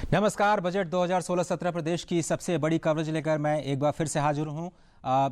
नमस्कार। बजट 2016-17 प्रदेश की सबसे बड़ी कवरेज लेकर मैं एक बार फिर से हाजिर हूं।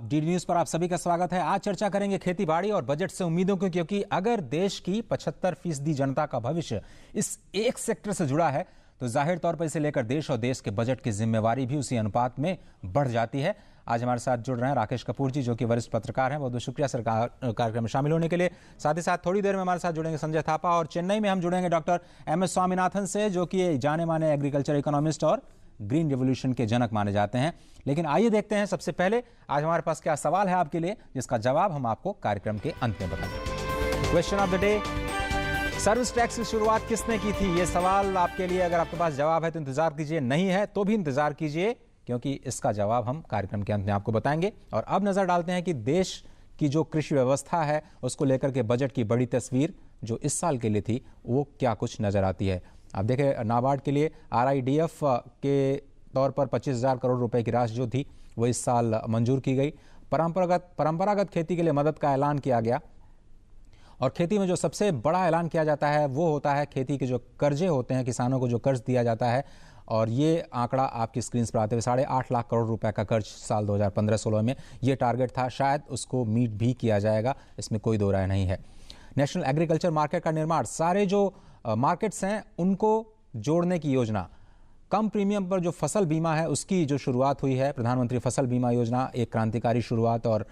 डीडी न्यूज पर आप सभी का स्वागत है। आज चर्चा करेंगे खेती बाड़ी और बजट से उम्मीदों की, क्योंकि अगर देश की 75% जनता का भविष्य इस एक सेक्टर से जुड़ा है तो जाहिर तौर पर इसे लेकर देश और देश के बजट की जिम्मेवारी भी उसी अनुपात में बढ़ जाती है। आज हमारे साथ जुड़ रहे हैं राकेश कपूर जी, जो कि वरिष्ठ पत्रकार हैं। बहुत बहुत शुक्रिया सर कार्यक्रम में शामिल होने के लिए। साथ ही साथ थोड़ी देर में हमारे साथ जुड़ेंगे संजय थापा, और चेन्नई में हम जुड़ेंगे डॉक्टर MS स्वामीनाथन से, जो कि जाने माने एग्रीकल्चर इकोनॉमिस्ट और ग्रीन रिवोल्यूशन के जनक माने जाते हैं। लेकिन आइए देखते हैं सबसे पहले आज हमारे पास क्या सवाल है आपके लिए, जिसका जवाब हम आपको कार्यक्रम के अंत में बताएंगे। Question of the day, service tax की शुरुआत किसने की थी? ये सवाल आपके लिए। अगर आपके पास जवाब है तो इंतजार कीजिए, नहीं है तो भी इंतजार कीजिए, क्योंकि इसका जवाब हम कार्यक्रम के अंत में आपको बताएंगे। और अब नजर डालते हैं कि देश की जो कृषि व्यवस्था है उसको लेकर के बजट की बड़ी तस्वीर जो इस साल के लिए थी वो क्या कुछ नजर आती है। आप देखें, नाबार्ड के लिए RIDF के तौर पर 25,000 करोड़ रुपए की राशि जो थी वो इस साल मंजूर की गई। परंपरागत खेती के लिए मदद का ऐलान किया गया। और खेती में जो सबसे बड़ा ऐलान किया जाता है वो होता है खेती के जो कर्जे होते हैं, किसानों को जो कर्ज दिया जाता है। और ये आंकड़ा आपकी स्क्रीन पर आते हुए 8.5 लाख करोड़ रुपए का कर्ज साल 2015-16 में ये टारगेट था। शायद उसको मीट भी किया जाएगा, इसमें कोई दो राय नहीं है। नेशनल एग्रीकल्चर मार्केट का निर्माण, सारे जो मार्केट्स हैं उनको जोड़ने की योजना। कम प्रीमियम पर जो फसल बीमा है उसकी जो शुरुआत हुई है, प्रधानमंत्री फसल बीमा योजना, एक क्रांतिकारी शुरुआत। और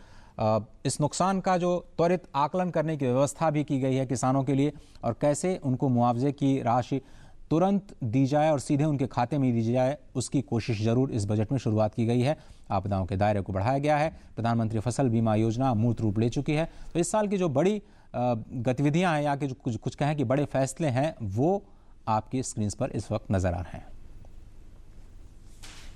इस नुकसान का जो त्वरित आकलन करने की व्यवस्था भी की गई है किसानों के लिए, और कैसे उनको मुआवजे की राशि तुरंत दी जाए और सीधे उनके खाते में दी जाए, उसकी कोशिश जरूर इस बजट में शुरुआत की गई है। आपदाओं के दायरे को बढ़ाया गया है। प्रधानमंत्री फसल बीमा योजना मूर्त रूप ले चुकी है। तो इस साल की जो बड़ी गतिविधियां हैं या कि जो कुछ कहें कि बड़े फैसले हैं वो आपकी स्क्रीन पर इस वक्त नजर आ रहे हैं।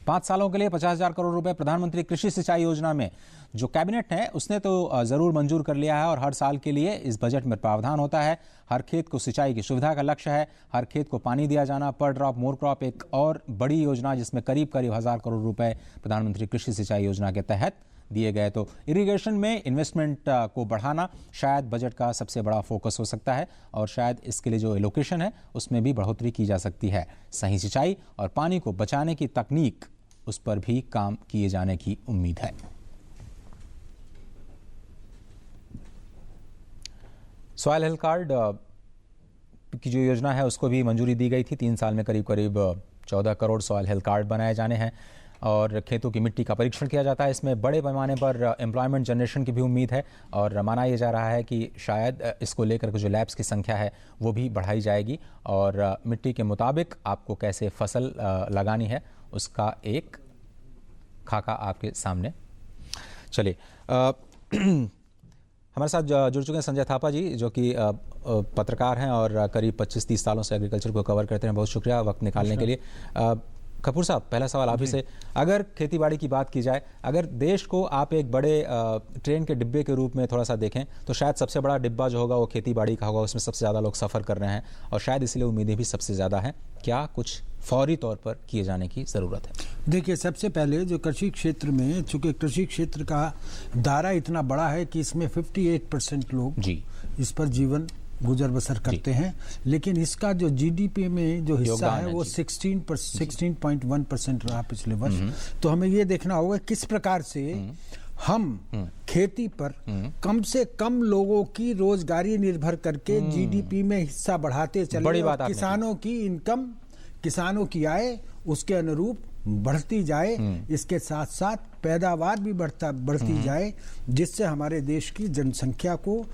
5 सालों के लिए 50,000 करोड़ रुपए प्रधानमंत्री कृषि सिंचाई योजना में जो कैबिनेट है उसने तो जरूर मंजूर कर लिया है। और हर साल के लिए इस बजट में प्रावधान होता है। हर खेत को सिंचाई की सुविधा का लक्ष्य है। हर खेत को पानी दिया जाना, पर ड्रॉप मोर क्रॉप, एक और बड़ी योजना जिसमें करीब 1,000 करोड़ रुपए प्रधानमंत्री कृषि सिंचाई योजना के तहत दिए गए। तो इरिगेशन में इन्वेस्टमेंट को बढ़ाना शायद बजट का सबसे बड़ा फोकस हो सकता है। और शायद इसके लिए जो एलोकेशन है उसमें भी बढ़ोतरी की जा सकती है। सही सिंचाई और पानी को बचाने की तकनीक, उस पर भी काम किए जाने की उम्मीद है। सॉइल हेल्थ कार्ड की जो योजना है उसको भी मंजूरी दी गई थी। 3 साल में करीब 14 करोड़ सॉइल हेल्थ कार्ड बनाए जाने हैं। और खेतों की मिट्टी का परीक्षण किया जाता है। इसमें बड़े पैमाने पर एम्प्लॉयमेंट जनरेशन की भी उम्मीद है। और माना यह जा रहा है कि शायद इसको लेकर के जो लैब्स की संख्या है वो भी बढ़ाई जाएगी। और मिट्टी के मुताबिक आपको कैसे फसल लगानी है उसका एक खाका आपके सामने। चलिए, हमारे साथ जुड़ चुके हैं संजय थापा जी, जो कि पत्रकार हैं और करीब 25-30 सालों से एग्रीकल्चर को कवर करते हैं। बहुत शुक्रिया वक्त निकालने के लिए। कपूर साहब, पहला सवाल आप ही से। अगर खेतीबाड़ी की बात की जाए, अगर देश को आप एक बड़े ट्रेन के डिब्बे के रूप में थोड़ा सा देखें तो शायद सबसे बड़ा डिब्बा जो होगा वो खेतीबाड़ी का होगा। उसमें सबसे ज़्यादा लोग सफ़र कर रहे हैं और शायद इसलिए उम्मीदें भी सबसे ज़्यादा हैं। क्या कुछ फौरी तौर पर किए जाने की ज़रूरत है? देखिए, सबसे पहले जो कृषि क्षेत्र में, चूँकि कृषि क्षेत्र का दायरा इतना बड़ा है कि इसमें 58% लोग जी इस पर जीवन गुजर बसर करते हैं। लेकिन इसका जो GDP में जो हिस्सा है वो 16.1% रहा पिछले वर्ष। तो हमें ये देखना होगा किस प्रकार से हम खेती पर कम से कम लोगों की रोजगारी निर्भर करके GDP में हिस्सा बढ़ाते चले। किसानों की इनकम, किसानों की आय उसके अनुरूप बढ़ती जाए। इसके साथ साथ पैदावार भी बढ़ती जाए, जिससे हमारे देश की जनसंख्या को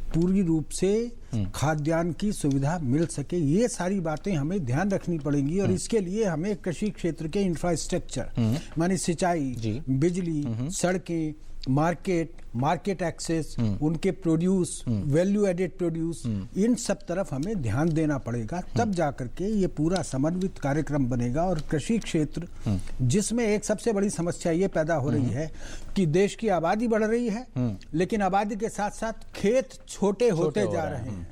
पूरी रूप से खाद्यान्न की सुविधा मिल सके। ये सारी बातें हमें ध्यान रखनी पड़ेंगी। और इसके लिए हमें कृषि क्षेत्र के इंफ्रास्ट्रक्चर माने सिंचाई, बिजली, सड़कें, मार्केट एक्सेस, उनके प्रोड्यूस, वैल्यू एडेड प्रोड्यूस, इन सब तरफ हमें ध्यान देना पड़ेगा। तब जाकर के ये पूरा समन्वित कार्यक्रम बनेगा। और कृषि क्षेत्र जिसमें एक सबसे बड़ी समस्या ये पैदा हो रही है कि देश की आबादी बढ़ रही है, लेकिन आबादी के साथ साथ खेत छोटे होते जा रहे हैं।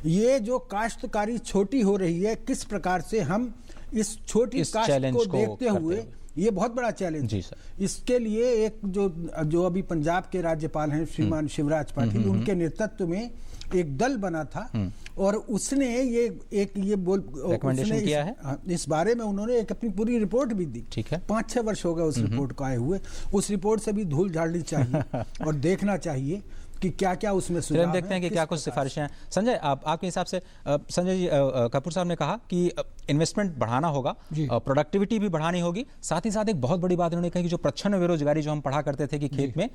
ये जो काश्तकारी छोटी हो रही है, किस प्रकार से हम इस छोटी काश्त को देखते हुए, ये बहुत बड़ा चैलेंज है। इसके लिए एक जो अभी पंजाब के राज्यपाल हैं श्रीमान शिवराज पाटिल, उनके नेतृत्व में एक दल बना था और उसने ये रिकमेंडेशन किया है। इस बारे में उन्होंने एक अपनी पूरी रिपोर्ट भी दी। ठीक है, 5-6 वर्ष हो गए उस रिपोर्ट को आए हुए। उस रिपोर्ट से भी धूल झाड़नी चाहिए और देखना चाहिए कि क्या क्या उसमें सुझाव हैं, देखते हैं कि क्या कुछ सिफारिशें हैं। संजय, आपके हिसाब से, संजय जी, कपूर साहब ने कहा कि इन्वेस्टमेंट बढ़ाना होगा, प्रोडक्टिविटी भी बढ़ानी होगी, साथ ही साथ एक बहुत बड़ी बात उन्होंने कही कि जो प्रच्छन्न बेरोजगारी जो हम पढ़ा करते थे कि खेत में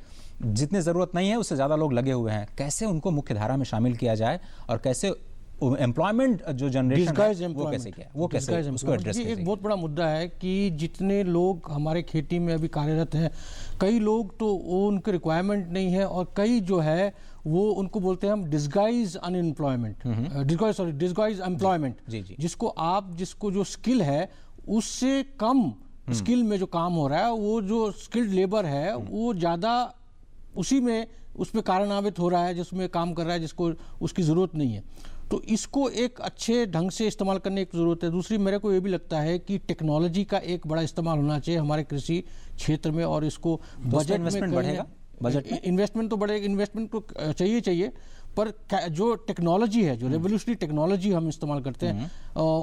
जितनी जरूरत नहीं है उससे ज्यादा लोग लगे हुए हैं, कैसे उनको मुख्य धारा में शामिल किया जाए और कैसे एम्प्लॉयमेंट जो जनरेशन है वो कैसे किया, वो कैसे उसको एड्रेस किया। एक बहुत बड़ा मुद्दा है कि जितने लोग हमारे खेती में अभी कार्यरत हैं, कई लोग तो वो उनके रिक्वायरमेंट नहीं है और कई जो है वो उनको बोलते हैं हम डिस्गाइज अनएम्प्लॉयमेंट, डिस्गाइज एम्प्लॉयमेंट, जिसको जो स्किल है उससे कम स्किल में जो काम हो रहा है, वो जो स्किल्ड लेबर है वो ज़्यादा उसी में उसमें कारणान्वित हो रहा है जिसमें काम कर रहा है जिसको उसकी ज़रूरत नहीं है। तो इसको एक अच्छे ढंग से इस्तेमाल करने की ज़रूरत है। दूसरी, मेरे को ये भी लगता है कि टेक्नोलॉजी का एक बड़ा इस्तेमाल होना चाहिए हमारे कृषि क्षेत्र में और इसको बजट में बढ़ेगा। बजट इन्वेस्टमेंट तो बढ़ेगा, इन्वेस्टमेंट तो चाहिए, पर जो टेक्नोलॉजी है, जो रेवोल्यूशनरी टेक्नोलॉजी हम इस्तेमाल करते हैं,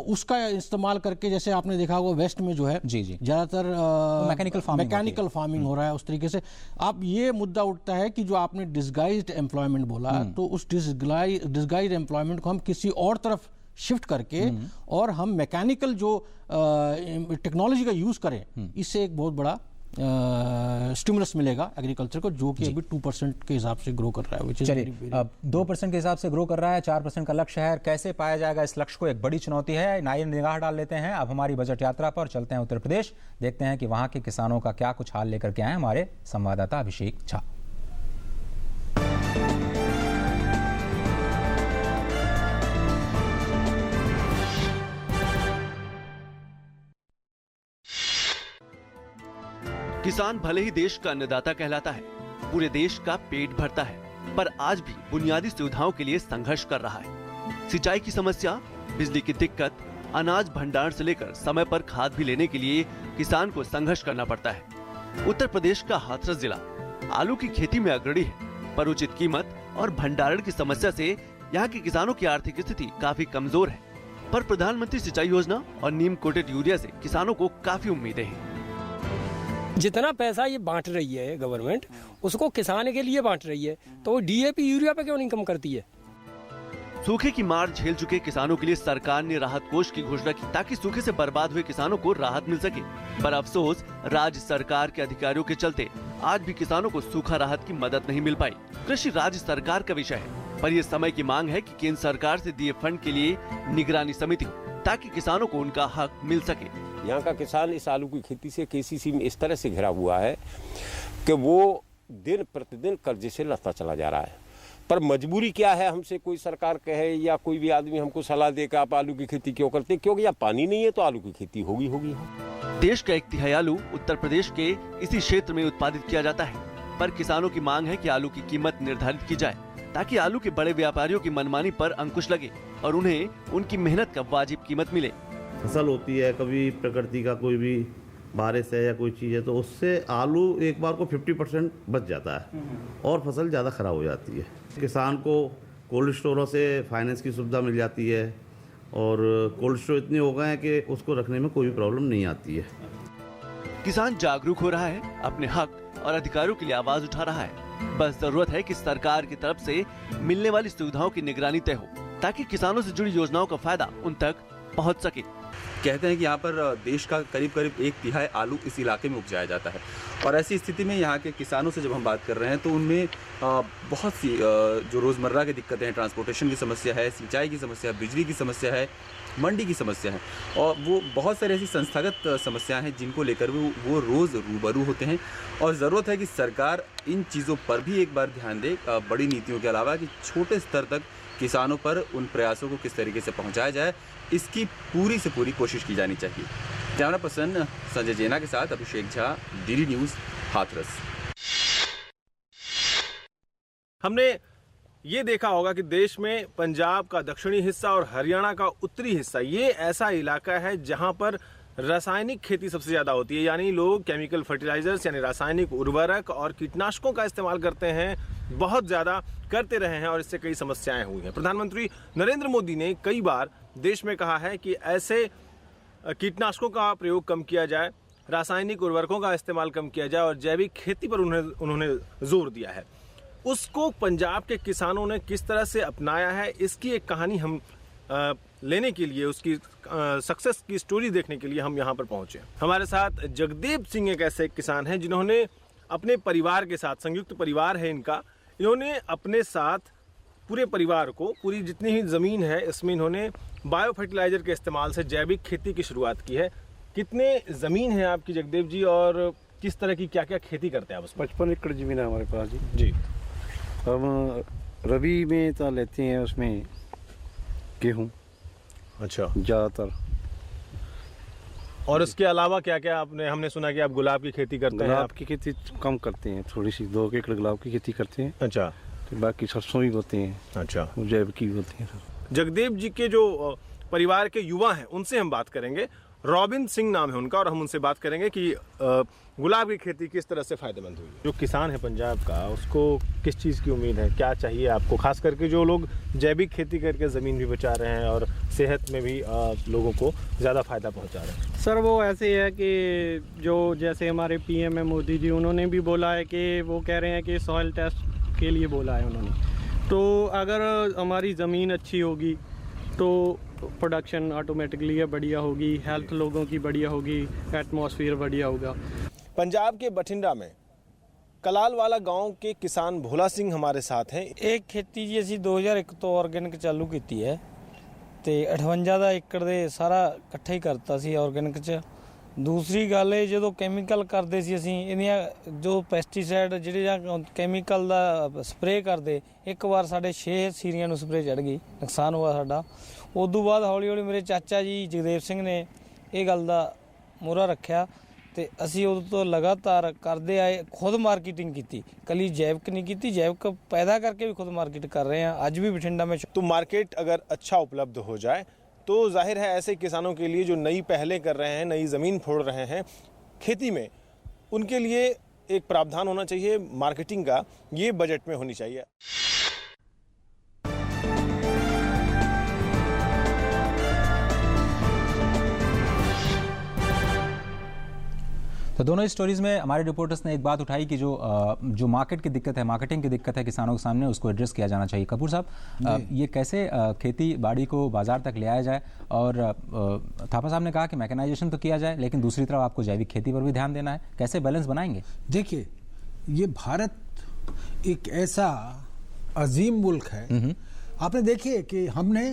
उसका इस्तेमाल करके, जैसे आपने देखा होगा वेस्ट में जो है ज़्यादातर मैकेनिकल फार्मिंग हो रहा है। उस तरीके से अब ये मुद्दा उठता है कि जो आपने डिस्गाइज्ड एम्प्लॉयमेंट बोला, तो उस डिस्गाइज्ड एम्प्लॉयमेंट को हम किसी और तरफ शिफ्ट करके और हम मैकेनिकल जो टेक्नोलॉजी का यूज़ करें, इससे एक बहुत बड़ा स्टिमुलस मिलेगा एग्रीकल्चर को, जो कि अभी 2% के हिसाब से ग्रो कर रहा है। चलिए, अब 2% के हिसाब से ग्रो कर रहा है, 4% का लक्ष्य है। कैसे पाया जाएगा इस लक्ष्य को, एक बड़ी चुनौती है। नई निगाह डाल लेते हैं अब हमारी बजट यात्रा पर, चलते हैं उत्तर प्रदेश, देखते हैं कि वहां के किसानों का क्या कुछ हाल लेकर के आए हमारे संवाददाता अभिषेक झा। किसान भले ही देश का अन्नदाता कहलाता है, पूरे देश का पेट भरता है, पर आज भी बुनियादी सुविधाओं के लिए संघर्ष कर रहा है। सिंचाई की समस्या, बिजली की दिक्कत, अनाज भंडारण से लेकर समय पर खाद भी लेने के लिए किसान को संघर्ष करना पड़ता है। उत्तर प्रदेश का हाथरस जिला आलू की खेती में अग्रणी है, पर उचित कीमत और भंडारण की समस्या से यहाँ के किसानों की आर्थिक स्थिति काफी कमजोर है। पर प्रधानमंत्री सिंचाई योजना और नीम कोटेड यूरिया से किसानों को काफी उम्मीदें हैं। जितना पैसा ये बांट रही है गवर्नमेंट, उसको किसान के लिए बांट रही है, तो वो डीएपी यूरिया पे क्यों नहीं कम करती है? सूखे की मार झेल चुके किसानों के लिए सरकार ने राहत कोष की घोषणा की, ताकि सूखे से बर्बाद हुए किसानों को राहत मिल सके। पर अफसोस, राज्य सरकार के अधिकारियों के चलते आज भी किसानों को सूखा राहत की मदद नहीं मिल पाई। कृषि राज्य सरकार का विषय है, पर ये समय की मांग है कि केंद्र सरकार से दिए फंड के लिए निगरानी समिति, ताकि किसानों को उनका हक मिल सके। यहाँ का किसान इस आलू की खेती से केसीसी में इस तरह से घिरा हुआ है कि वो दिन प्रतिदिन कर्जे से लथता चला जा रहा है। पर मजबूरी क्या है, हमसे कोई सरकार कहे या कोई भी आदमी हमको सलाह दे कि आप आलू की खेती क्यों करते, क्योंकि यहाँ पानी नहीं है तो आलू की खेती होगी। देश का 1/3 आलू उत्तर प्रदेश के इसी क्षेत्र में उत्पादित किया जाता है, पर किसानों की मांग है कि आलू की कीमत निर्धारित की जाए, ताकि आलू के बड़े व्यापारियों की मनमानी पर अंकुश लगे और उन्हें उनकी मेहनत का वाजिब कीमत मिले। फसल होती है, कभी प्रकृति का कोई भी बारिश है या कोई चीज़ है, तो उससे आलू एक बार को 50% बच जाता है और फसल ज़्यादा ख़राब हो जाती है। किसान को कोल्ड स्टोरों से फाइनेंस की सुविधा मिल जाती है और कोल्ड स्टोर इतने हो गए हैं कि उसको रखने में कोई भी प्रॉब्लम नहीं आती है। किसान जागरूक हो रहा है, अपने हक और अधिकारों के लिए आवाज उठा रहा है। बस जरूरत है कि सरकार की तरफ से मिलने वाली सुविधाओं की निगरानी तय हो, ताकि किसानों से जुड़ी योजनाओं का फायदा उन तक पहुंच सके। कहते हैं कि यहाँ पर देश का करीब 1/3 आलू इस इलाके में उपजाया जाता है, और ऐसी स्थिति में यहाँ के किसानों से जब हम बात कर रहे हैं तो उनमें बहुत सी जो रोज़मर्रा की दिक्कतें हैं, ट्रांसपोर्टेशन की समस्या है, सिंचाई की समस्या है, बिजली की समस्या है, मंडी की समस्या है, और वो बहुत सारी ऐसी संस्थागत समस्याएं हैं जिनको लेकर वो रोज़ रूबरू होते हैं। और ज़रूरत है कि सरकार इन चीज़ों पर भी एक बार ध्यान दे, बड़ी नीतियों के अलावा, कि छोटे स्तर तक किसानों पर उन प्रयासों को किस तरीके से पहुंचाया जाए, इसकी पूरी से पूरी कोशिश की जानी चाहिए। कैमरा पर्सन संजय जैना के साथ अभिषेक झा, डीडी न्यूज़, हाथरस। हमने ये देखा होगा कि देश में पंजाब का दक्षिणी हिस्सा और हरियाणा का उत्तरी हिस्सा, ये ऐसा इलाका है जहां पर रासायनिक खेती सबसे ज्यादा होती है, यानी लोग केमिकल फर्टिलाइजर्स यानी रासायनिक उर्वरक और कीटनाशकों का इस्तेमाल करते हैं, बहुत ज्यादा करते रहे हैं और इससे कई समस्याएं हुई हैं। प्रधानमंत्री नरेंद्र मोदी ने कई बार देश में कहा है कि ऐसे कीटनाशकों का प्रयोग कम किया जाए, रासायनिक उर्वरकों का इस्तेमाल कम किया जाए और जैविक खेती पर उन्होंने जोर दिया है। उसको पंजाब के किसानों ने किस तरह से अपनाया है, इसकी एक कहानी हम लेने के लिए, उसकी सक्सेस की स्टोरी देखने के लिए हम यहाँ पर पहुंचे। हमारे साथ जगदेव सिंह एक ऐसे किसान हैं जिन्होंने अपने परिवार के साथ, संयुक्त परिवार है इनका, इन्होंने अपने साथ पूरे परिवार को, पूरी जितनी ही ज़मीन है इसमें इन्होंने बायो फर्टिलाइजर के इस्तेमाल से जैविक खेती की शुरुआत की है। कितने ज़मीन है आपकी जगदेव जी और किस तरह की क्या क्या खेती करते हैं आप? 55 एकड़ ज़मीन है हमारे पास जी। हम रबी में तो लेते हैं उसमें गेहूँ, अच्छा, ज़्यादातर। और उसके अलावा क्या क्या हमने सुना कि आप गुलाब की खेती करते हैं? गुलाब की खेती कम करते हैं, थोड़ी सी 2 एकड़ गुलाब की खेती करते हैं। अच्छा। तो बाकी सरसों भी बोते हैं। अच्छा। जैविक भी बोते हैं। जगदेव जी के जो परिवार के युवा हैं उनसे हम बात करेंगे। रॉबिन सिंह नाम है उनका और हम उनसे बात करेंगे कि गुलाब की खेती किस तरह से फायदेमंद हुई। जो किसान है पंजाब का, उसको किस चीज़ की उम्मीद है, क्या चाहिए आपको, खास करके जो लोग जैविक खेती करके ज़मीन भी बचा रहे हैं और सेहत में भी लोगों को ज़्यादा फायदा पहुंचा रहे हैं? सर वो ऐसे है कि जो जैसे हमारे पीएम है मोदी जी, उन्होंने भी बोला है कि वो कह रहे हैं कि सॉइल टेस्ट के लिए बोला है उन्होंने। तो अगर हमारी ज़मीन अच्छी होगी तो प्रोडक्शन ऑटोमेटिकली बढ़िया होगी, हेल्थ लोगों की बढ़िया होगी, एटमॉस्फेयर बढ़िया होगा। पंजाब के बठिंडा में कलालवाला गांव के किसान भोला सिंह हमारे साथ हैं। एक खेती जी ਅਸੀਂ 2001 ਤੋਂ ਆਰਗੈਨਿਕ ਚਾਲੂ ਕੀਤੀ ਹੈ ਤੇ 58 ਦਾ ਏਕੜ ਦੇ ਸਾਰਾ ਇਕੱਠਾ ਹੀ ਕਰਤਾ ਸੀ ਆਰਗੈਨਿਕ 'ਚ। ਦੂਸਰੀ ਗੱਲ ਇਹ ਜਦੋਂ ਕੈਮੀਕਲ ਕਰਦੇ ਸੀ ਅਸੀਂ ਇਹਦੀਆਂ ਜੋ ਪੈਸਟੀਸਾਈਡ ਜਿਹੜੇ ਜਾਂ ਕੈਮੀਕਲ ਦਾ ਸਪਰੇਅ ਕਰਦੇ, ਇੱਕ ਵਾਰ ਸਾਡੇ 6 ਸੀਰੀਆਂ ਨੂੰ ਸਪਰੇਅ ਚੜ ਗਈ, ਨੁਕਸਾਨ ਹੋਇਆ ਸਾਡਾ। ਉਦੋਂ ਬਾਅਦ ਹੌਲੀ ਹੌਲੀ ਮੇਰੇ ਚਾਚਾ ਜੀ ਜਗਦੇਵ ਸਿੰਘ ਨੇ ਇਹ ਗੱਲ ਦਾ ਮੋਹਰਾ ਰੱਖਿਆ ਤੇ ਅਸੀਂ ਉਦੋਂ ਤੋਂ ਲਗਾਤਾਰ ਕਰਦੇ ਆਏ, ਖੁਦ ਮਾਰਕੀਟਿੰਗ ਕੀਤੀ, ਕੱਲੀ जैविक नहीं की, जैविक पैदा करके भी खुद मार्केट कर रहे हैं आज भी बठिंडा में। तो मार्केट अगर अच्छा उपलब्ध हो जाए तो जाहिर है ऐसे किसानों के लिए जो नई पहलें कर रहे हैं, नई ज़मीन फोड़ रहे हैं खेती में, उनके लिए एक प्रावधान होना चाहिए मार्केटिंग का, ये बजट में होनी चाहिए। तो दोनों स्टोरीज में हमारे रिपोर्टर्स ने एक बात उठाई कि जो मार्केट की दिक्कत है, मार्केटिंग की दिक्कत है किसानों के सामने, उसको एड्रेस किया जाना चाहिए। कपूर साहब, ये कैसे खेती बाड़ी को बाजार तक ले आया जाए? और थापा साहब ने कहा कि मैकेनाइजेशन तो किया जाए, लेकिन दूसरी तरफ आपको जैविक खेती पर भी ध्यान देना है, कैसे बैलेंस बनाएंगे? देखिए, ये भारत एक ऐसा अजीम मुल्क है। आपने देखिए कि हमने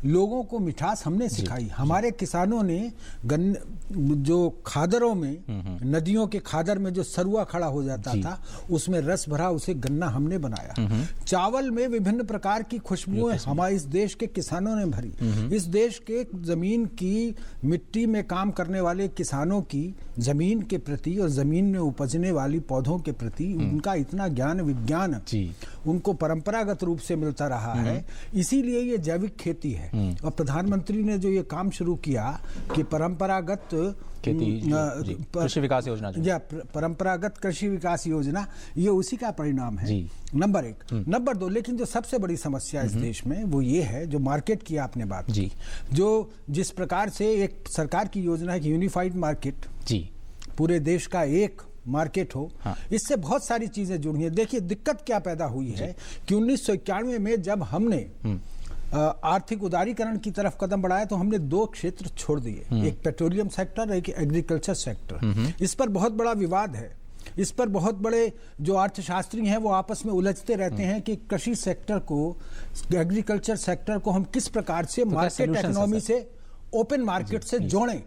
लोगों को मिठास हमने सिखाई। हमारे किसानों ने जो खादरों में, नदियों के खादर में जो सरुआ खड़ा हो जाता था, उसमें रस भरा उसे गन्ना हमने बनाया। चावल में विभिन्न प्रकार की खुशबुएं हमारे इस देश के किसानों ने भरी। इस देश के जमीन की, मिट्टी में काम करने वाले किसानों की जमीन के प्रति और जमीन में उपजने वाली पौधों के प्रति उनका इतना ज्ञान विज्ञान उनको परंपरागत रूप से मिलता रहा है। इसीलिए ये जैविक खेती है। और प्रधानमंत्री ने जो ये काम शुरू किया कि परंपरागत कृषि विकास योजना, या परंपरागत कृषि विकास योजना, ये उसी का परिणाम है। नंबर 1। नंबर 2, लेकिन जो सबसे बड़ी समस्या इस देश में वो ये है, जो मार्केट की आपने बात की, जो जिस प्रकार से एक सरकार की योजना है कि यूनिफाइड मार्केट, पूरे देश का एक मार्केट हो, इससे बहुत सारी चीजें जुड़ी हैं। देखिए दिक्कत क्या पैदा हुई है कि 1991 में जब हमने आर्थिक उदारीकरण की तरफ कदम बढ़ाया तो हमने 2 क्षेत्र छोड़ दिए, एक पेट्रोलियम सेक्टर, एक एग्रीकल्चर सेक्टर। इस पर बहुत बड़ा विवाद है। इस पर बहुत बड़े जो अर्थशास्त्री हैं वो आपस में उलझते रहते हैं कि कृषि सेक्टर को, एग्रीकल्चर सेक्टर को हम किस प्रकार से मार्केट इकोनॉमी से, ओपन मार्केट से जोड़ें।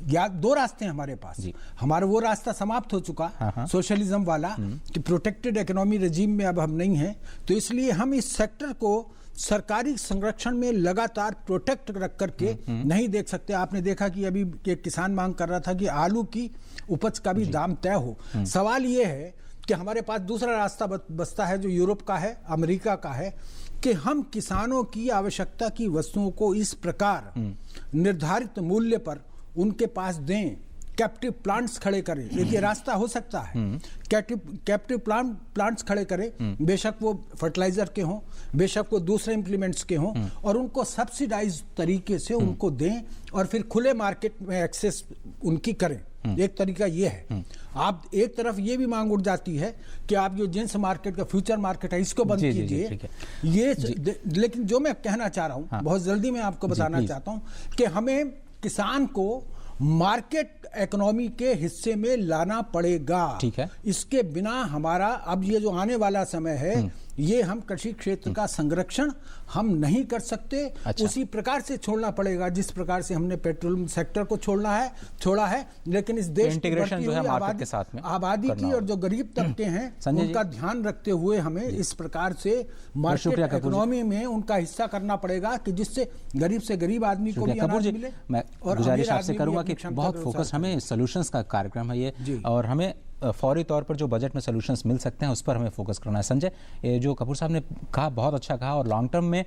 या 2 रास्ते हैं हमारे पास। हमारा वो रास्ता समाप्त हो चुका, सोशलिज्म वाला, कि प्रोटेक्टेड इकोनॉमी रेजिम में अब हम नहीं हैं, तो इसलिए हम इस सेक्टर को सरकारी संरक्षण में लगातार प्रोटेक्ट रख करके नहीं देख सकते। आपने देखा कि अभी एक किसान मांग कर रहा था कि आलू की उपज का भी दाम तय हो। सवाल ये है कि हमारे पास दूसरा रास्ता बचता है जो यूरोप का है, अमेरिका का है, कि हम किसानों की आवश्यकता की वस्तुओं को इस प्रकार निर्धारित मूल्य पर उनके पास दें, कैप्टिव प्लांट्स खड़े करें। देखिए रास्ता हो सकता है, कैप्टिव प्लांट्स खड़े करें, बेशक वो फर्टिलाइजर के हों, बेशक वो दूसरे इम्प्लीमेंट्स के हों, और उनको सब्सिडाइज तरीके से उनको दें और फिर खुले मार्केट में एक्सेस उनकी करें। एक तरीका ये है। आप एक तरफ ये भी मांग उठ जाती है कि आप जो जिंस मार्केट का फ्यूचर मार्केट है इसको बंद कीजिए। ये लेकिन जो मैं कहना चाह रहा हूं, बहुत जल्दी मैं आपको बताना चाहता हूं कि हमें किसान को मार्केट इकोनॉमी के हिस्से में लाना पड़ेगा। ठीक है। इसके बिना हमारा अब ये जो आने वाला समय है, ये हम कृषि क्षेत्र का संरक्षण हम नहीं कर सकते। अच्छा। उसी प्रकार से छोड़ना पड़ेगा जिस प्रकार से हमने पेट्रोलियम सेक्टर को छोड़ा है। लेकिन इस देश की बढ़ती हुई आबादी की और जो गरीब तबके हैं उनका ध्यान रखते हुए हमें इस प्रकार से मार्केट इकोनॉमी में उनका हिस्सा करना पड़ेगा कि जिससे गरीब से गरीब आदमी को भी अनाज मिले। मैं गुजारिश आपसे करूंगा कि बहुत फोकस, हमें सॉल्यूशंस का कार्यक्रम है ये, और हमें फौरी तौर पर जो बजट में सॉल्यूशंस मिल सकते हैं उस पर हमें फोकस करना है। संजय, ये जो कपूर साहब ने कहा बहुत अच्छा कहा, और लॉन्ग टर्म में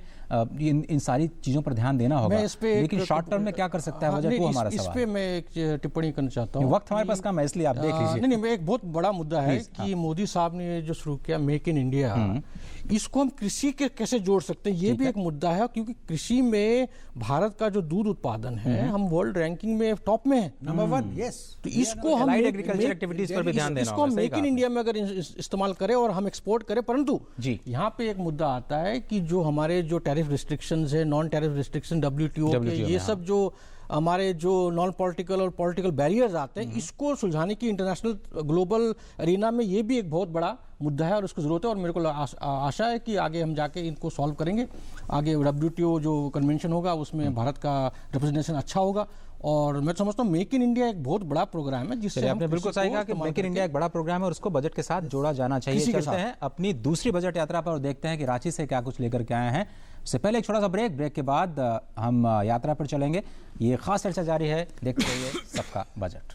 इन सारी चीजों पर ध्यान देना होगा, लेकिन शॉर्ट टर्म में क्या कर सकता है बजट, वो हमारा सवाल है। इस पे मैं एक टिप्पणी करना चाहता हूँ। वक्त हमारे पास कम है इसलिए आप देख लीजिए। नहीं, एक बहुत बड़ा मुद्दा है कि मोदी साहब ने जो शुरू किया मेक इन इंडिया, इसको हम कृषि के कैसे जोड़ सकते हैं, ये भी एक मुद्दा है। क्योंकि कृषि में भारत का जो दूध उत्पादन है, हम वर्ल्ड रैंकिंग में टॉप में है, नंबर 1। यस, तो इसको हम एग्रीकल्चर एक्टिविटीज पर भी ध्यान देना होगा। इसको मेक इन इंडिया में अगर इस्तेमाल करें और हम एक्सपोर्ट करें, परंतु यहाँ पे एक मुद्दा आता है कि जो हमारे जो टैरिफ रिस्ट्रिक्शंस है, नॉन टैरिफ रिस्ट्रिक्शन, WTO के, ये सब जो हमारे जो नॉन पॉलिटिकल और पॉलिटिकल बैरियर्स आते हैं, इसको सुलझाने की इंटरनेशनल ग्लोबल अरीना में ये भी एक बहुत बड़ा मुद्दा है और उसको जरूरत है। और मेरे को आशा है कि आगे हम जाके इनको सॉल्व करेंगे। आगे WTO जो कन्वेंशन होगा उसमें भारत का रिप्रेजेंटेशन अच्छा होगा। और मैं समझता हूँ मेक इन इंडिया एक बहुत बड़ा प्रोग्राम है, जिससे आपने बिल्कुल सही कहा कि मेक इन इंडिया एक बड़ा प्रोग्राम है और उसको बजट के साथ जोड़ा जाना चाहिए। चलते हैं अपनी दूसरी बजट यात्रा पर और देखते हैं कि रांची से क्या कुछ लेकर के आए हैं। उससे पहले एक छोटा सा ब्रेक के बाद हम यात्रा पर चलेंगे। ये खास चर्चा जारी है, देखते रहिए सबका बजट।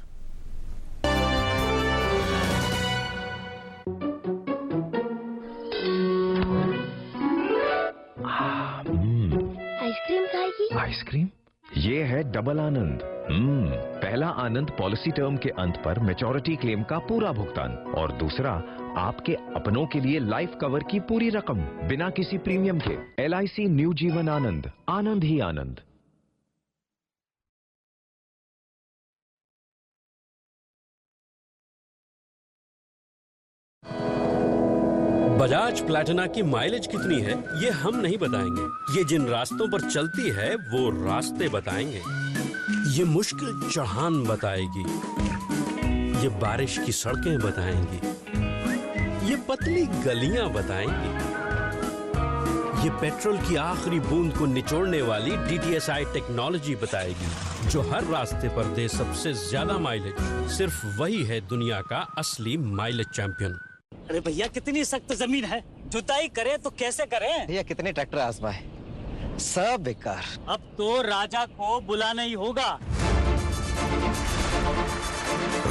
आइसक्रीम खाएगी? आइसक्रीम? ये है डबल आनंद। पहला आनंद पॉलिसी टर्म के अंत पर मैच्योरिटी क्लेम का पूरा भुगतान, और दूसरा आपके अपनों के लिए लाइफ कवर की पूरी रकम बिना किसी प्रीमियम के। LIC न्यू जीवन आनंद, आनंद ही आनंद। बजाज प्लैटिना की माइलेज कितनी है ये हम नहीं बताएंगे, ये जिन रास्तों पर चलती है वो रास्ते बताएंगे। ये मुश्किल चढ़ान बताएगी, ये बारिश की सड़कें बताएंगी, ये पतली गलियां बताएंगी, ये पेट्रोल की आखिरी बूंद को निचोड़ने वाली DTSI टेक्नोलॉजी बताएगी, जो हर रास्ते पर दे सबसे ज्यादा माइलेज। सिर्फ वही है दुनिया का असली माइलेज चैंपियन। अरे भैया कितनी सख्त जमीन है, जुताई करे तो कैसे करें? भैया कितने ट्रैक्टर आजमाए, सब बेकार। अब तो राजा को बुलाना ही होगा।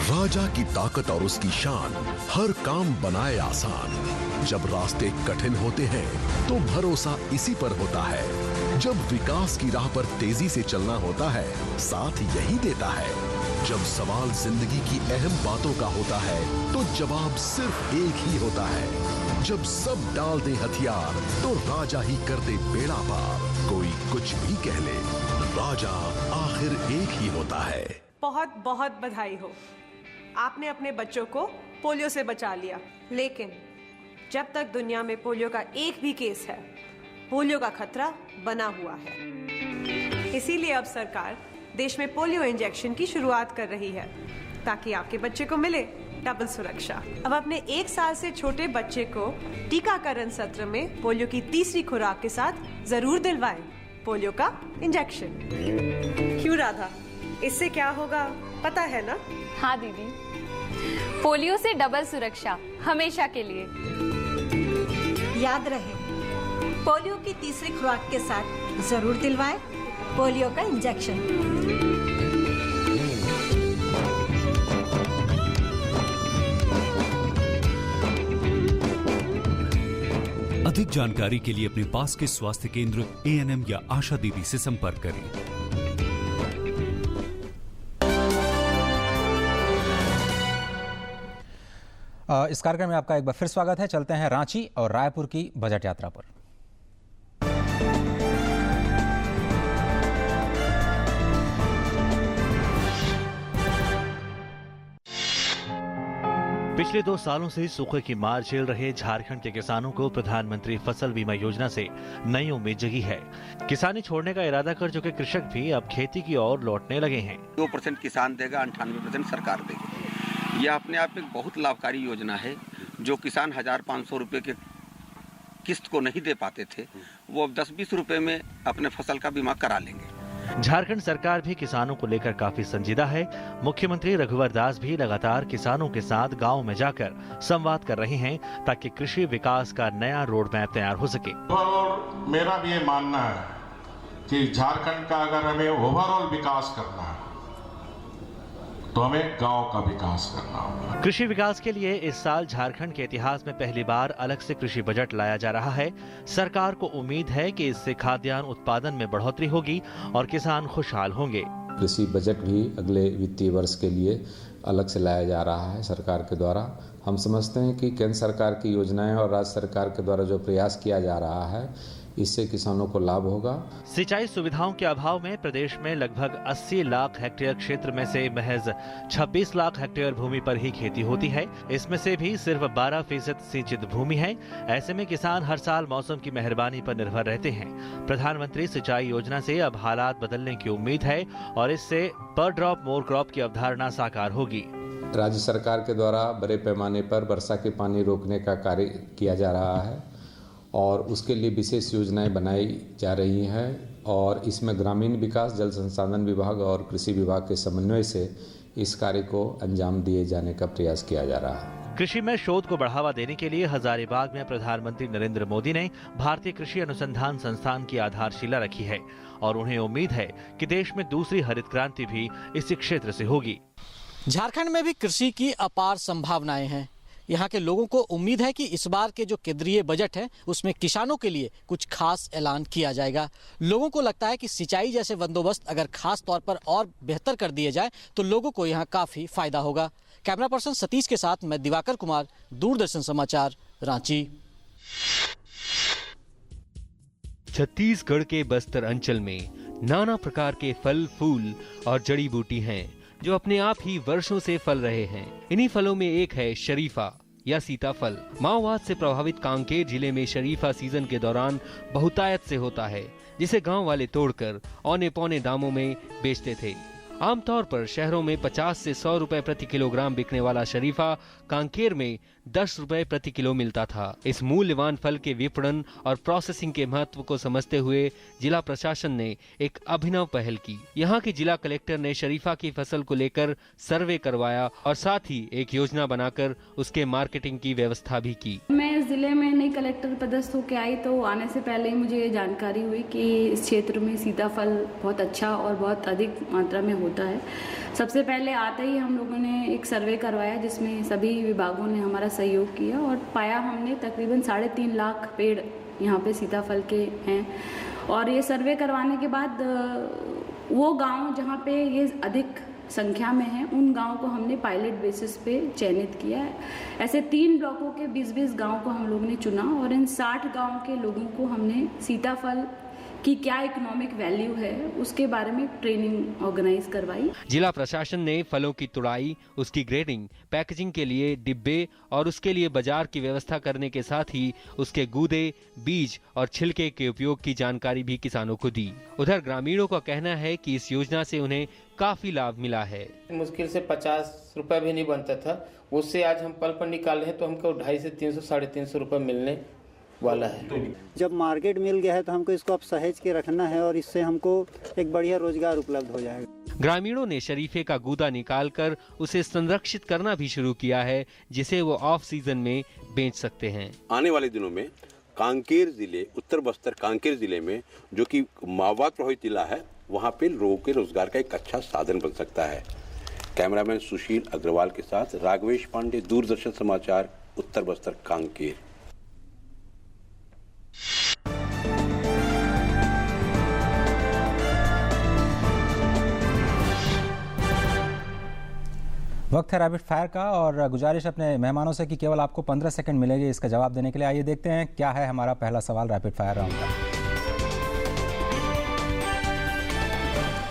राजा की ताकत और उसकी शान हर काम बनाए आसान। जब रास्ते कठिन होते हैं तो भरोसा इसी पर होता है। जब विकास की राह पर तेजी से चलना होता है, साथ यही देता है। जब सवाल जिंदगी की अहम बातों का होता है तो जवाब सिर्फ एक ही होता है। जब सब डाल दे हथियार तो राजा ही कर दे बेड़ा पार। कोई कुछ भी कह ले, राजा आखिर एक ही होता है। बहुत बहुत बधाई हो, आपने अपने बच्चों को पोलियो से बचा लिया। लेकिन जब तक दुनिया में पोलियो का एक भी केस है, पोलियो का खतरा बना हुआ है। इसीलिए अब सरकार देश में पोलियो इंजेक्शन की शुरुआत कर रही है, ताकि आपके बच्चे को मिले डबल सुरक्षा। अब अपने 1 साल से छोटे बच्चे को टीकाकरण सत्र में पोलियो की तीसरी खुराक के साथ जरूर दिलवाएं पोलियो का इंजेक्शन। क्यों राधा, इससे क्या होगा पता है ना? हाँ दीदी, पोलियो से डबल सुरक्षा हमेशा के लिए। याद रहे, पोलियो की तीसरी खुराक के साथ जरूर दिलवाएं पोलियो का इंजेक्शन। अधिक जानकारी के लिए अपने पास के स्वास्थ्य केंद्र, ANM या आशा दीदी से संपर्क करें। इस कार्यक्रम में आपका एक बार फिर स्वागत है। चलते हैं रांची और रायपुर की बजट यात्रा पर। पिछले 2 सालों से सूखे की मार झेल रहे झारखंड के किसानों को प्रधानमंत्री फसल बीमा योजना से नई उम्मीद जगी है। किसानी छोड़ने का इरादा कर चुके कृषक भी अब खेती की ओर लौटने लगे हैं। 2% किसान देगा, 98% सरकार देगी। यह अपने आप में बहुत लाभकारी योजना है। जो किसान 1500 रुपए के किस्त को नहीं दे पाते थे, वो अब 10-20 रुपए में अपने फसल का बीमा करा लेंगे। झारखंड सरकार भी किसानों को लेकर काफी संजीदा है। मुख्यमंत्री रघुवर दास भी लगातार किसानों के साथ गांव में जाकर संवाद कर रहे हैं ताकि कृषि विकास का नया रोड मैप तैयार हो सके। और मेरा भी ये मानना है कि झारखंड का अगर हमें ओवरऑल विकास करना है तो हमें गांव का विकास करना होगा। कृषि विकास के लिए इस साल झारखंड के इतिहास में पहली बार अलग से कृषि बजट लाया जा रहा है। सरकार को उम्मीद है कि इससे खाद्यान्न उत्पादन में बढ़ोतरी होगी और किसान खुशहाल होंगे। कृषि बजट भी अगले वित्तीय वर्ष के लिए अलग से लाया जा रहा है सरकार के द्वारा। हम समझते हैं कि केंद्र सरकार की योजनाएं और राज्य सरकार के द्वारा जो प्रयास किया जा रहा है, इससे किसानों को लाभ होगा। सिंचाई सुविधाओं के अभाव में प्रदेश में लगभग 80 लाख हेक्टेयर क्षेत्र में से महज 26 लाख हेक्टेयर भूमि पर ही खेती होती है। इसमें से भी सिर्फ 12% सिंचित भूमि है। ऐसे में किसान हर साल मौसम की मेहरबानी पर निर्भर रहते हैं। प्रधानमंत्री सिंचाई योजना से अब हालात बदलने की उम्मीद है और इससे पर ड्रॉप मोर क्रॉप की अवधारणा साकार होगी। राज्य सरकार के द्वारा बड़े पैमाने पर वर्षा के पानी रोकने का कार्य किया जा रहा है और उसके लिए विशेष योजनाएं बनाई जा रही हैं और इसमें ग्रामीण विकास, जल संसाधन विभाग और कृषि विभाग के समन्वय से इस कार्य को अंजाम दिए जाने का प्रयास किया जा रहा है। कृषि में शोध को बढ़ावा देने के लिए हजारीबाग में प्रधानमंत्री नरेंद्र मोदी ने भारतीय कृषि अनुसंधान संस्थान की आधारशिला रखी है और उन्हें उम्मीद है कि देश में दूसरी हरित क्रांति भी इसी क्षेत्र से होगी। झारखंड में भी कृषि की अपार संभावनाएं हैं। यहाँ के लोगों को उम्मीद है कि इस बार के जो केंद्रीय बजट है उसमें किसानों के लिए कुछ खास ऐलान किया जाएगा। लोगों को लगता है कि सिंचाई जैसे बंदोबस्त अगर खास तौर पर और बेहतर कर दिए जाए तो लोगों को यहाँ काफी फायदा होगा। कैमरा पर्सन सतीश के साथ मैं दिवाकर कुमार, दूरदर्शन समाचार, रांची। छत्तीसगढ़ के बस्तर अंचल में नाना प्रकार के फल, फूल और जड़ी बूटी हैं जो अपने आप ही वर्षों से फल रहे हैं। इन्हीं फलों में एक है शरीफा या सीताफल। माओवाद से प्रभावित कांकेर जिले में शरीफा सीजन के दौरान बहुतायत से होता है, जिसे गांव वाले तोड़कर औने पौने दामों में बेचते थे। आमतौर पर शहरों में 50 से 100 रुपए प्रति किलोग्राम बिकने वाला शरीफा कांकेर में 10 रुपए प्रति किलो मिलता था। इस मूल्यवान फल के विपणन और प्रोसेसिंग के महत्व को समझते हुए जिला प्रशासन ने एक अभिनव पहल की। यहाँ के जिला कलेक्टर ने शरीफा की फसल को लेकर सर्वे करवाया और साथ ही एक योजना बनाकर उसके मार्केटिंग की व्यवस्था भी की। मैं इस जिले में नई कलेक्टर पदस्थ होकर आई तो आने से पहले ही मुझे ये जानकारी हुई कि इस क्षेत्र में सीताफल बहुत अच्छा और बहुत अधिक मात्रा में होता है। सबसे पहले आते ही हम लोगों ने एक सर्वे करवाया जिसमें सभी विभागों ने हमारा सहयोग किया और पाया हमने तकरीबन 3.5 लाख पेड़ यहाँ पे सीताफल के हैं। और ये सर्वे करवाने के बाद वो गांव जहाँ पे ये अधिक संख्या में है उन गाँव को हमने पायलट बेसिस पे चयनित किया है। ऐसे 3 ब्लॉकों के 20-20 गाँव को हम लोग ने चुना और इन 60 गाँव के लोगों को हमने सीताफल कि क्या इकोनॉमिक वैल्यू है उसके बारे में ट्रेनिंग ऑर्गेनाइज करवाई। जिला प्रशासन ने फलों की तुड़ाई, उसकी ग्रेडिंग, पैकेजिंग के लिए डिब्बे और उसके लिए बाजार की व्यवस्था करने के साथ ही उसके गूदे, बीज और छिलके के उपयोग की जानकारी भी किसानों को दी। उधर ग्रामीणों का कहना है कि इस योजना से उन्हें काफी लाभ मिला है। मुश्किल से 50 रुपए भी नहीं बनता था, उससे आज हम पल पर निकाले हैं तो हमको 250 से 300 350 रुपए मिलने वाला है। जब मार्केट मिल गया है तो हमको इसको अब सहेज के रखना है और इससे हमको एक बढ़िया रोजगार उपलब्ध हो जाएगा। ग्रामीणों ने शरीफे का गूदा निकालकर उसे संरक्षित करना भी शुरू किया है, जिसे वो ऑफ सीजन में बेच सकते हैं। आने वाले दिनों में कांकेर जिले, उत्तर बस्तर कांकेर जिले में जो कि माओवाद प्रभावित जिला है, वहाँ पे लोगों के रोजगार का एक अच्छा साधन बन सकता है। कैमरामैन सुशील अग्रवाल के साथ राघवेश पांडे, दूरदर्शन समाचार, उत्तर बस्तर कांकेर। वक्त है रैपिड फायर का और गुजारिश अपने मेहमानों से कि केवल आपको 15 सेकंड मिलेंगे इसका जवाब देने के लिए। आइए देखते हैं क्या है हमारा पहला सवाल रैपिड फायर राउंड का।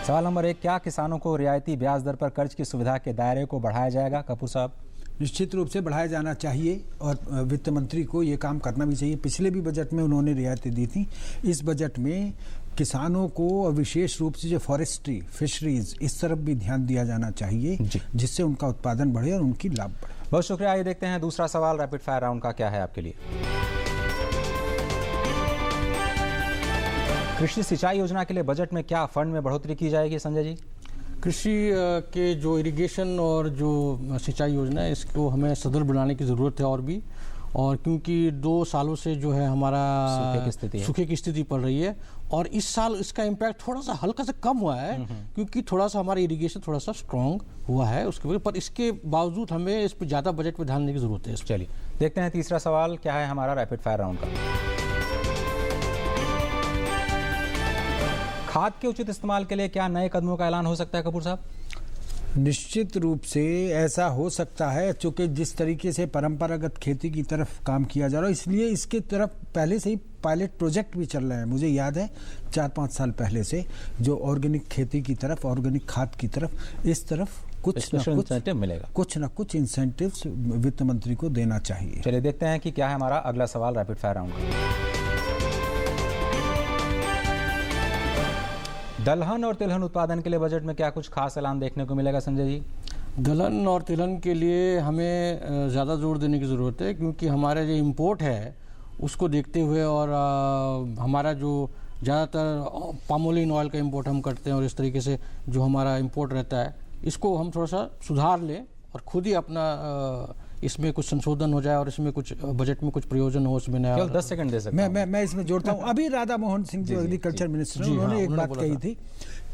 सवाल नंबर 1, क्या किसानों को रियायती ब्याज दर पर कर्ज की सुविधा के दायरे को बढ़ाया जाएगा? कपूर साहब। निश्चित रूप से बढ़ाया जाना चाहिए और वित्त मंत्री को ये काम करना भी चाहिए। पिछले भी बजट में उन्होंने रियायतें दी थी। इस बजट में किसानों को और विशेष रूप से जो फॉरेस्ट्री, फिशरीज, इस तरफ भी ध्यान दिया जाना चाहिए जिससे उनका उत्पादन बढ़े और उनकी लाभ बढ़े। बहुत शुक्रिया। आइए देखते हैं दूसरा सवाल रैपिड फायर राउंड का क्या है आपके लिए। कृषि सिंचाई योजना के लिए बजट में क्या फंड में बढ़ोतरी की जाएगी संजय जी? कृषि के जो इरिगेशन और जो सिंचाई योजना है इसको हमें सदृढ़ बनाने की ज़रूरत है और क्योंकि 2 सालों से जो है हमारा सूखे की स्थिति पड़ रही है और इस साल इसका इम्पैक्ट थोड़ा सा हल्का सा कम हुआ है क्योंकि थोड़ा सा हमारा इरिगेशन थोड़ा सा स्ट्रॉन्ग हुआ है उसके वजह पर इसके बावजूद हमें इस पर ज़्यादा बजट में ध्यान देने की ज़रूरत है। चलिए देखते हैं तीसरा सवाल क्या है हमारा रैपिड फायर राउंड का। खाद के उचित इस्तेमाल के लिए क्या नए कदमों का ऐलान हो सकता है कपूर साहब? निश्चित रूप से ऐसा हो सकता है, चूँकि जिस तरीके से परंपरागत खेती की तरफ काम किया जा रहा है इसलिए इसके तरफ पहले से ही पायलट प्रोजेक्ट भी चल रहे हैं। मुझे याद है 4-5 साल पहले से जो ऑर्गेनिक खेती की तरफ, ऑर्गेनिक खाद की तरफ, इस तरफ कुछ न कुछ इंसेंटिव्स वित्त मंत्री को देना चाहिए। चलिए देखते हैं कि क्या है हमारा अगला सवाल रैपिड फायर राउंड का। दलहन और तिलहन उत्पादन के लिए बजट में क्या कुछ खास ऐलान देखने को मिलेगा संजय जी? दलहन और तिलहन के लिए हमें ज़्यादा जोर देने की ज़रूरत है क्योंकि हमारा जो इम्पोर्ट है उसको देखते हुए और हमारा जो ज़्यादातर पामोलिन ऑयल का इम्पोर्ट हम करते हैं और इस तरीके से जो हमारा इम्पोर्ट रहता है इसको हम थोड़ा सा सुधार लें और खुद ही अपना इसमें कुछ संशोधन हो जाए और इसमें कुछ बजट में कुछ प्रयोजन हो उसमें नया। 10 सेकंड दे सकता हूं। मैं इसमें जोड़ता हूं। अभी राधा मोहन सिंह जो एग्रीकल्चर मिनिस्टर हैं उन्होंने एक बात कही थी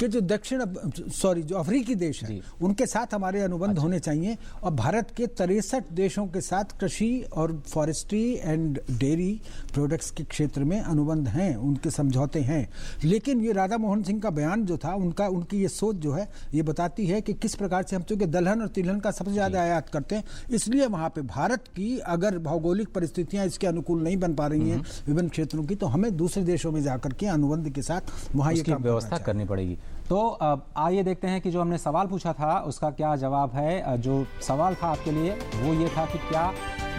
कि जो जो अफ्रीकी देश है उनके साथ हमारे अनुबंध होने चाहिए और भारत के 63 देशों के साथ कृषि और फॉरेस्ट्री एंड डेयरी प्रोडक्ट्स के क्षेत्र में अनुबंध हैं, उनके समझौते हैं। लेकिन ये राधा मोहन सिंह का बयान जो था उनकी ये सोच जो है ये बताती है कि किस प्रकार से हम चूँकि दलहन और तिलहन का सबसे ज़्यादा आयात करते हैं इसलिए वहाँ पे भारत की अगर भौगोलिक परिस्थितियाँ इसके अनुकूल नहीं बन पा रही हैं विभिन्न क्षेत्रों की तो हमें दूसरे देशों में जाकर के अनुबंध के साथ वहाँ ये व्यवस्था करनी पड़ेगी। तो आइए देखते हैं कि जो हमने सवाल पूछा था उसका क्या जवाब है। जो सवाल था आपके लिए वो ये था कि क्या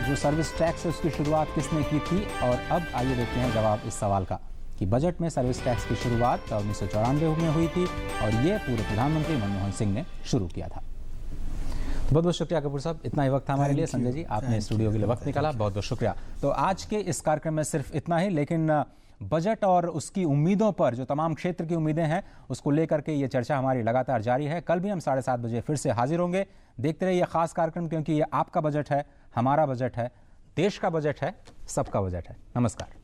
जो सर्विस टैक्स है उसकी शुरुआत किसने की थी और अब आइए देखते हैं जवाब इस सवाल का कि बजट में सर्विस टैक्स की शुरुआत 1994 में हुई थी और ये पूर्व प्रधानमंत्री मनमोहन सिंह ने शुरू किया था। बहुत बहुत शुक्रिया कपूर साहब, इतना ही वक्त था हमारे लिए। संजय जी आपने स्टूडियो के लिए वक्त निकाला, बहुत बहुत शुक्रिया। तो आज के इस कार्यक्रम में सिर्फ इतना ही, लेकिन बजट और उसकी उम्मीदों पर जो तमाम क्षेत्र की उम्मीदें हैं उसको लेकर के ये चर्चा हमारी लगातार जारी है। कल भी हम 7:30 बजे फिर से हाजिर होंगे। देखते रहिए खास कार्यक्रम क्योंकि ये आपका बजट है, हमारा बजट है, देश का बजट है, सबका बजट है। नमस्कार।